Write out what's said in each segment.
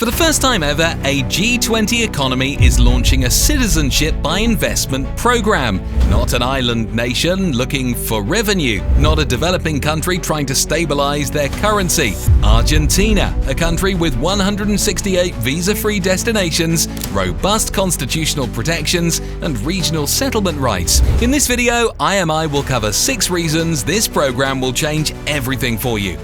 For the first time ever, a G20 economy is launching a citizenship by investment program. Not an island nation looking for revenue, not a developing country trying to stabilize their currency. Argentina, a country with 168 visa-free destinations, robust constitutional protections, and regional settlement rights. In this video, IMI will cover 6 reasons this program will change everything for you.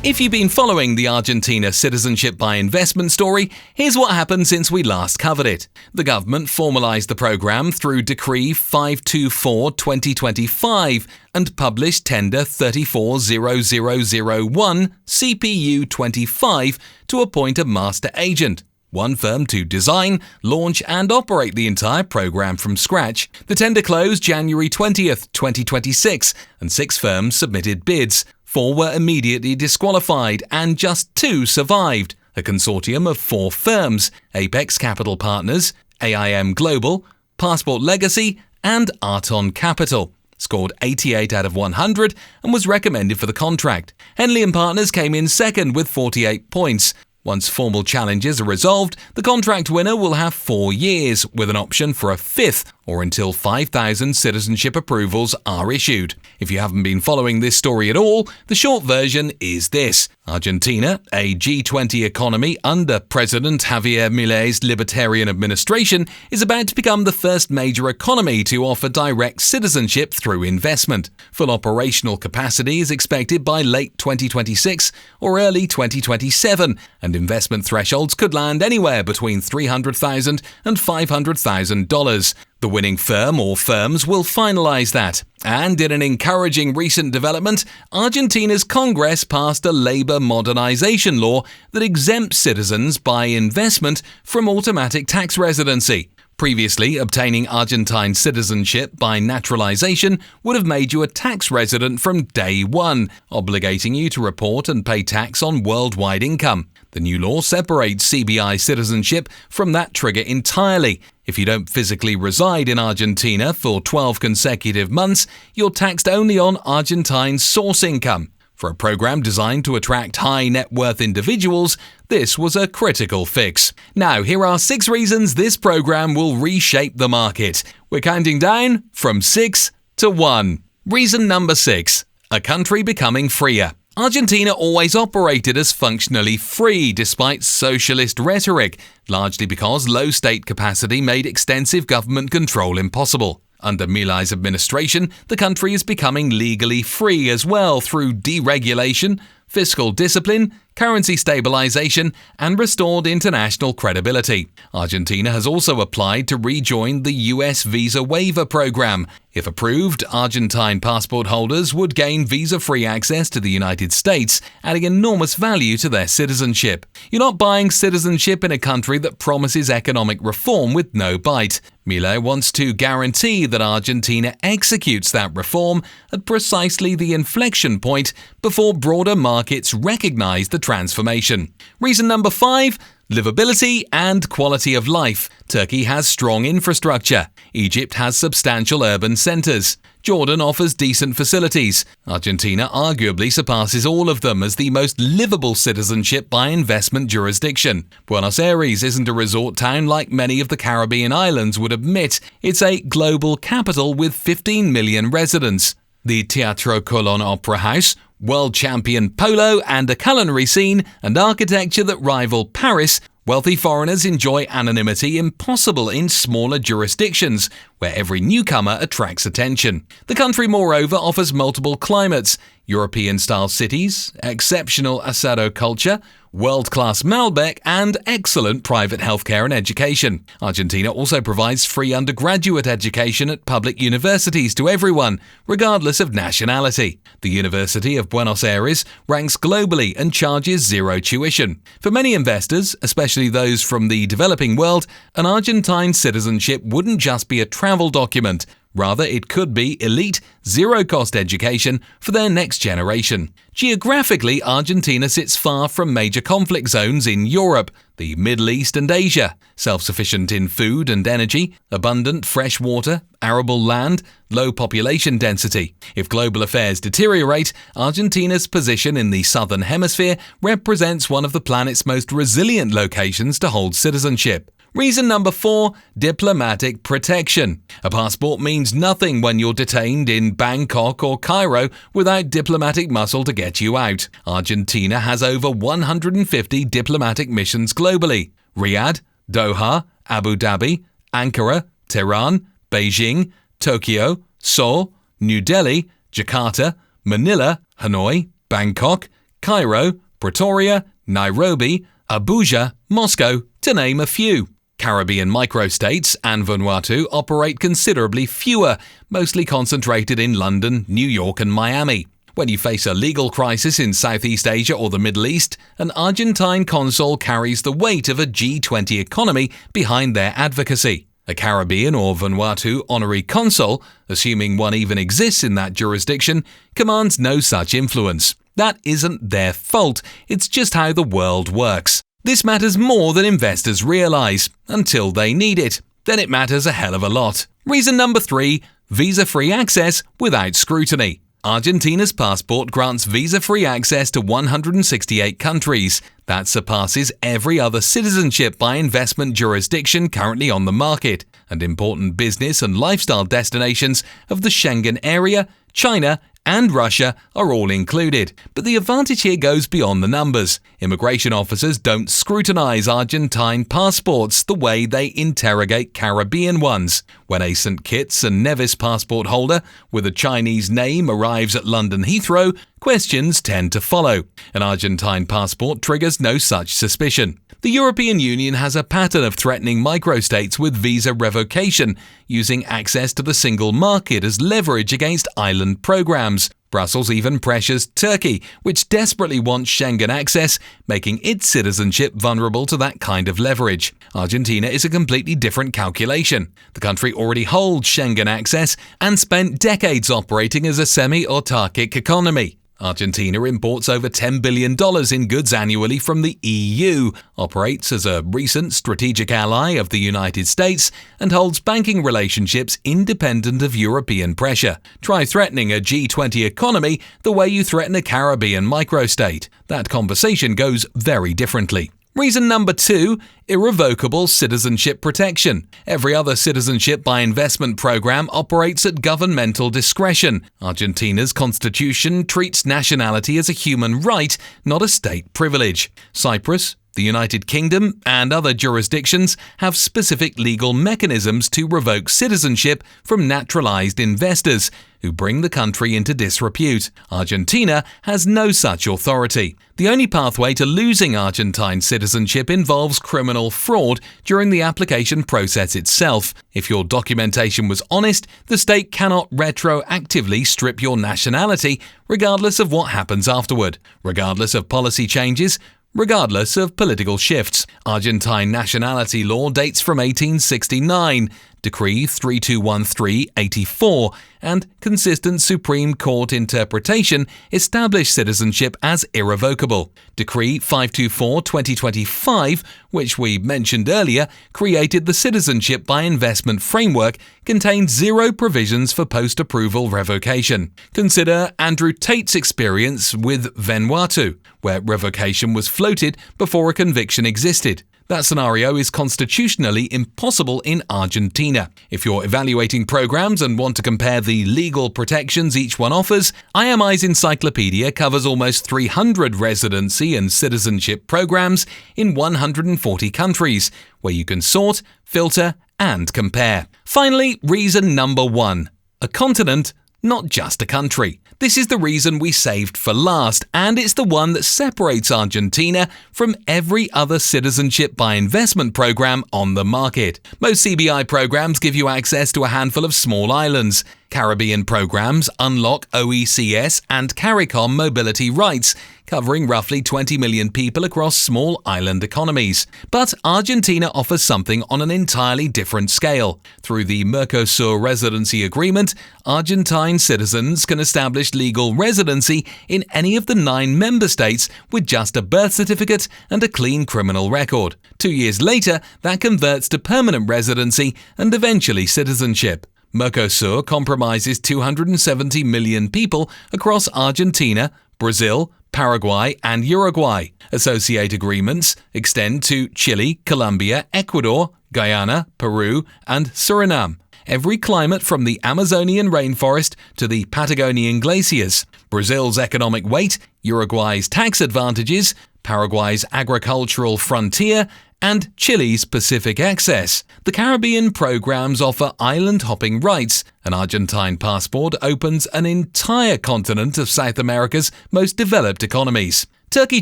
If you've been following the Argentina citizenship by investment story, here's what happened since we last covered it. The government formalized the program through Decree 524/2025 and published Tender 340001 CPU 25 to appoint a master agent, one firm to design, launch and operate the entire program from scratch. The tender closed January 20th, 2026, and 6 firms submitted bids. 4 were immediately disqualified and just 2 survived. A consortium of 4 firms, Apex Capital Partners, AIM Global, Passport Legacy and Arton Capital, scored 88 out of 100 and was recommended for the contract. Henley & Partners came in second with 48 points. Once formal challenges are resolved, the contract winner will have 4 years, with an option for a 5th, or until 5,000 citizenship approvals are issued. If you haven't been following this story at all, the short version is this. Argentina, a G20 economy under President Javier Milei's libertarian administration, is about to become the first major economy to offer direct citizenship through investment. Full operational capacity is expected by late 2026 or early 2027, and investment thresholds could land anywhere between $300,000 and $500,000. The winning firm or firms will finalize that. And in an encouraging recent development, Argentina's Congress passed a labor modernization law that exempts citizens by investment from automatic tax residency. Previously, obtaining Argentine citizenship by naturalization would have made you a tax resident from day one, obligating you to report and pay tax on worldwide income. The new law separates CBI citizenship from that trigger entirely. If you don't physically reside in Argentina for 12 consecutive months, you're taxed only on Argentine source income. For a program designed to attract high net worth individuals, this was a critical fix. Now, here are 6 reasons this program will reshape the market. We're counting down from 6 to 1. Reason number 6. A country becoming freer. Argentina always operated as functionally free despite socialist rhetoric, largely because low state capacity made extensive government control impossible. Under Milei's administration, the country is becoming legally free as well through deregulation, fiscal discipline, currency stabilization, and restored international credibility. Argentina has also applied to rejoin the US visa waiver program. If approved, Argentine passport holders would gain visa-free access to the United States, adding enormous value to their citizenship. You're not buying citizenship in a country that promises economic reform with no bite. Milei wants to guarantee that Argentina executes that reform at precisely the inflection point before broader markets recognize the transformation. Reason number 5. Livability and quality of life. Turkey has strong infrastructure. Egypt has substantial urban centers. Jordan offers decent facilities. Argentina arguably surpasses all of them as the most livable citizenship by investment jurisdiction. Buenos Aires isn't a resort town like many of the Caribbean islands would admit. It's a global capital with 15 million residents. The Teatro Colón Opera House, world champion polo and a culinary scene and architecture that rival Paris, wealthy foreigners enjoy anonymity impossible in smaller jurisdictions, where every newcomer attracts attention. The country, moreover, offers multiple climates, European-style cities, exceptional asado culture, world-class Malbec, and excellent private healthcare and education. Argentina also provides free undergraduate education at public universities to everyone, regardless of nationality. The University of Buenos Aires ranks globally and charges 0 tuition. For many investors, especially those from the developing world, an Argentine citizenship wouldn't just be a travel document. Rather, it could be elite, zero-cost education for their next generation. Geographically, Argentina sits far from major conflict zones in Europe. the Middle East and Asia, self-sufficient in food and energy, abundant fresh water, arable land, low population density. If global affairs deteriorate, Argentina's position in the southern hemisphere represents one of the planet's most resilient locations to hold citizenship. Reason number 4, diplomatic protection. A passport means nothing when you're detained in Bangkok or Cairo without diplomatic muscle to get you out. Argentina has over 150 diplomatic missions globally: Riyadh, Doha, Abu Dhabi, Ankara, Tehran, Beijing, Tokyo, Seoul, New Delhi, Jakarta, Manila, Hanoi, Bangkok, Cairo, Pretoria, Nairobi, Abuja, Moscow, to name a few. Caribbean microstates and Vanuatu operate considerably fewer, mostly concentrated in London, New York and Miami. When you face a legal crisis in Southeast Asia or the Middle East, an Argentine consul carries the weight of a G20 economy behind their advocacy. A Caribbean or Vanuatu honorary consul, assuming one even exists in that jurisdiction, commands no such influence. That isn't their fault, it's just how the world works. This matters more than investors realize, until they need it. Then it matters a hell of a lot. Reason number 3, visa-free access without scrutiny. Argentina's passport grants visa-free access to 168 countries. That surpasses every other citizenship by investment jurisdiction currently on the market, and important business and lifestyle destinations of the Schengen area, China, and Russia are all included. But the advantage here goes beyond the numbers. Immigration officers don't scrutinize Argentine passports the way they interrogate Caribbean ones. When a St. Kitts and Nevis passport holder with a Chinese name arrives at London Heathrow, questions tend to follow. An Argentine passport triggers no such suspicion. The European Union has a pattern of threatening microstates with visa revocation, using access to the single market as leverage against island programs. Brussels even pressures Turkey, which desperately wants Schengen access, making its citizenship vulnerable to that kind of leverage. Argentina is a completely different calculation. The country already holds Schengen access and spent decades operating as a semi-autarkic economy. Argentina imports over $10 billion in goods annually from the EU, operates as a recent strategic ally of the United States, and holds banking relationships independent of European pressure. Try threatening a G20 economy the way you threaten a Caribbean microstate. That conversation goes very differently. Reason number 2, irrevocable citizenship protection. Every other citizenship by investment program operates at governmental discretion. Argentina's constitution treats nationality as a human right, not a state privilege. Cyprus, the United Kingdom, and other jurisdictions have specific legal mechanisms to revoke citizenship from naturalized investors who bring the country into disrepute. Argentina has no such authority. The only pathway to losing Argentine citizenship involves criminal fraud during the application process itself. If your documentation was honest, the state cannot retroactively strip your nationality, regardless of what happens afterward, regardless of policy changes, regardless of political shifts. Argentine nationality law dates from 1869, Decree 3213/84, and consistent Supreme Court interpretation established citizenship as irrevocable. Decree 524/2025, which we mentioned earlier, created the citizenship by investment framework, contained zero provisions for post-approval revocation. Consider Andrew Tate's experience with Vanuatu, where revocation was floated before a conviction existed. That scenario is constitutionally impossible in Argentina. If you're evaluating programs and want to compare the legal protections each one offers, IMI's encyclopedia covers almost 300 residency and citizenship programs in 140 countries, where you can sort, filter, and compare. Finally, reason number 1. A continent, not just a country. This is the reason we saved for last, and it's the one that separates Argentina from every other citizenship by investment program on the market. Most CBI programs give you access to a handful of small islands. Caribbean programs unlock OECS and CARICOM mobility rights, covering roughly 20 million people across small island economies. But Argentina offers something on an entirely different scale. Through the Mercosur residency agreement, Argentine citizens can establish legal residency in any of the 9 member states with just a birth certificate and a clean criminal record. 2 years later, that converts to permanent residency and eventually citizenship. Mercosur compromises 270 million people across Argentina, Brazil, Paraguay and Uruguay. Associate agreements extend to Chile, Colombia, Ecuador, Guyana, Peru and Suriname. Every climate from the Amazonian rainforest to the Patagonian glaciers. Brazil's economic weight, Uruguay's tax advantages, Paraguay's agricultural frontier and Chile's Pacific access. The Caribbean programs offer island-hopping rights. An Argentine passport opens an entire continent of South America's most developed economies. Turkey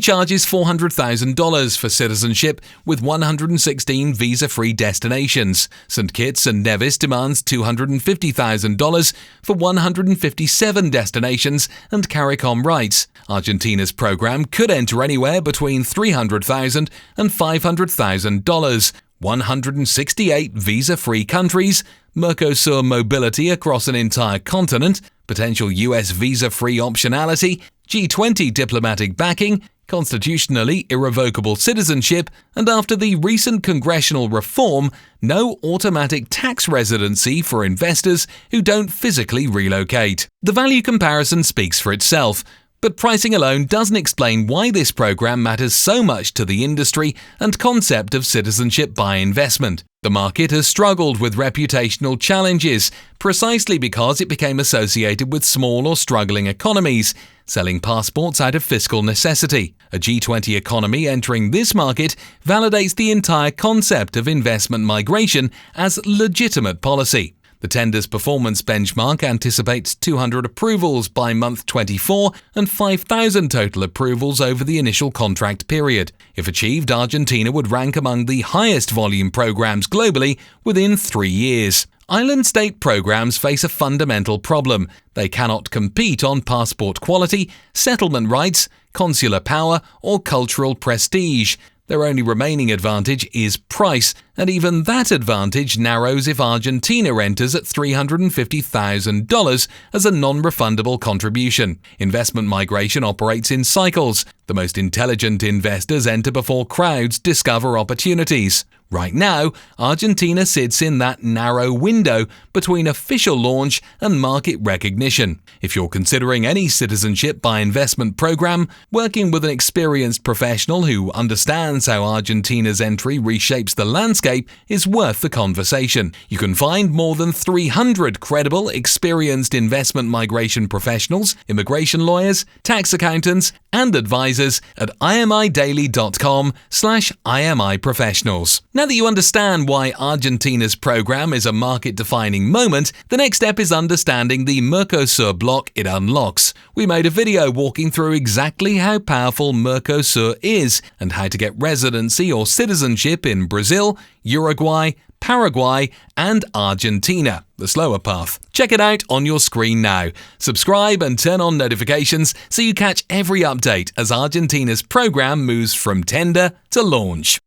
charges $400,000 for citizenship with 116 visa-free destinations. St. Kitts and Nevis demands $250,000 for 157 destinations and CARICOM rights. Argentina's program could enter anywhere between $300,000 and $500,000. 168 visa-free countries, Mercosur mobility across an entire continent, potential US visa-free optionality, G20 diplomatic backing, constitutionally irrevocable citizenship, and after the recent congressional reform, no automatic tax residency for investors who don't physically relocate. The value comparison speaks for itself. But pricing alone doesn't explain why this program matters so much to the industry and concept of citizenship by investment. The market has struggled with reputational challenges precisely because it became associated with small or struggling economies, selling passports out of fiscal necessity. A G20 economy entering this market validates the entire concept of investment migration as legitimate policy. The tender's performance benchmark anticipates 200 approvals by month 24 and 5,000 total approvals over the initial contract period. If achieved, Argentina would rank among the highest volume programs globally within 3 years. Island state programs face a fundamental problem. They cannot compete on passport quality, settlement rights, consular power, or cultural prestige. Their only remaining advantage is price, and even that advantage narrows if Argentina enters at $350,000 as a non-refundable contribution. Investment migration operates in cycles. The most intelligent investors enter before crowds discover opportunities. Right now, Argentina sits in that narrow window between official launch and market recognition. If you're considering any citizenship by investment program, working with an experienced professional who understands how Argentina's entry reshapes the landscape is worth the conversation. You can find more than 300 credible, experienced investment migration professionals, immigration lawyers, tax accountants, and advisors at imidaily.com/IMIprofessionals. Now that you understand why Argentina's program is a market-defining moment, the next step is understanding the Mercosur bloc it unlocks. We made a video walking through exactly how powerful Mercosur is and how to get residency or citizenship in Brazil, Uruguay, Paraguay, and Argentina, the slower path. Check it out on your screen now. Subscribe and turn on notifications so you catch every update as Argentina's program moves from tender to launch.